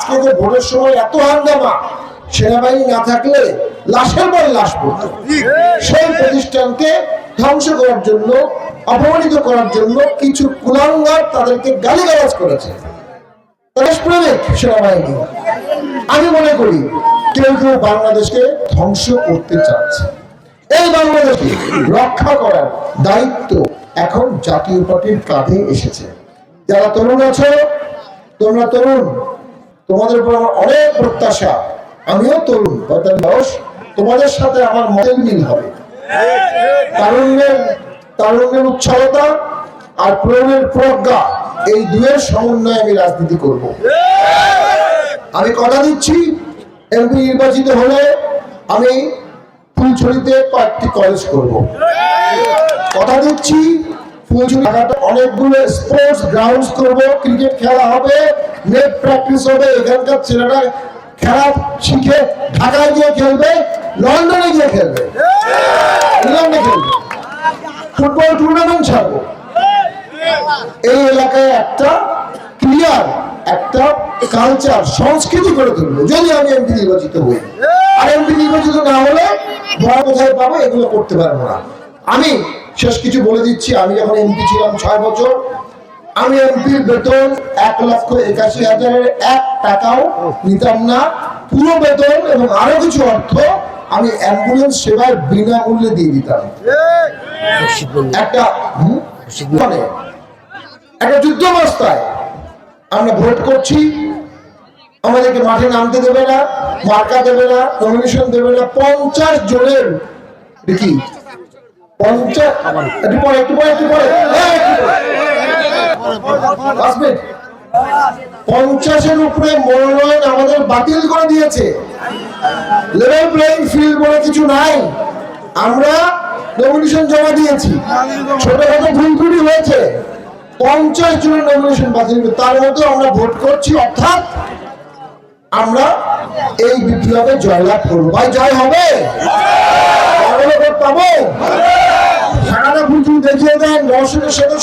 আজকে যে ভোটের সময় এত হাঙ্গামা, সেনাবাহিনী না থাকলে লাশের পর লাশ পড়তো। সেই প্রতিষ্ঠানকে ধ্বংস করার জন্য, অপমানিত করার জন্য কিছু কুলাঙ্গার তাদেরকে গালিগালাজ করেছে। দেশপ্রেমিক সেনাবাহিনী, আমি মনে করি কেউ কেউ বাংলাদেশকে ধ্বংস করতে চাচ্ছে। এই বাংলাদেশকে রক্ষা করার দায়িত্ব এখন জাতীয় পার্টির কাঁধে এসেছে। যারা তরুণ আছো, তোমরা তরুণ, তোমাদের উপর আমার অনেক প্রত্যাশা। আমিও তরুণ, বয়স তোমাদের সাথে আমার মতের মিল হবে। তারুণ্যের উচ্ছলতা আর প্রবীণের প্রজ্ঞা, এই দুয়ের সমন্বয়ে আমি রাজনীতি করব। আমি কথা দিচ্ছি, এমপি নির্বাচিত হলে আমি ফুলছড়িতে কয়েকটি কলেজ করব। কথা দিচ্ছি, ফুলছড়ি অনেকগুলো স্পোর্টস গ্রাউন্ডস করব, ক্রিকেট খেলা হবে, নেট প্র্যাকটিস হবে, এখানকার ছেলেরা খেলা শিখে ঢাকায় গিয়ে খেলবে, লন্ডনে গিয়ে খেলবে, ইংল্যান্ডে খেলবে, ফুটবল টুর্নামেন্ট ছাড়বো। এই এলাকায় একটা ক্লিয়ার একটা কালচার, সংস্কৃতি করে তুলবো যদি আমি এমপি নির্বাচিত হই। আর এমপি নির্বাচিত না হলে ভয় কোথায় পাবো, এগুলো করতে পারবো না। আমি শেষ কিছু বলে দিচ্ছি, আমি যখন এমপি ছিলাম 6 বছর, আমি এমপির বেতন 1,81,000 1 টাকাও নিতাম না। পুরো বেতন এবং আরো কিছু অর্থ আমি অ্যাম্বুলেন্স সেবার বিনামূল্যে দিয়ে দিতাম। একটা যুদ্ধ অবস্থায় আমরা ভোট করছি, আমাদেরকে মাঠে নামতে দেবে না, মার্কা দেবে না, নমিনেশন দেবে না। 50 জনের দেখি 50-এর উপরে মনোনয়ন আমাদের বাতিল করে দিয়েছে। লেভেল প্লেইং ফিল্ড বলে কিছু নাই। আমরা নমিনেশন জমা দিয়েছি, ছোটখাটো ভুল ত্রুটি হয়েছে, 50 জনের নমিনেশন বাতিল, তার মধ্যে আমরা ভোট করছি। অর্থাৎ আমরা এই বিপ্লবে জয়লাভ করবো। ভাই জয় হবে, পাবো। সারাটা ভুল দেখিয়ে দেন, দর্শকের সাথে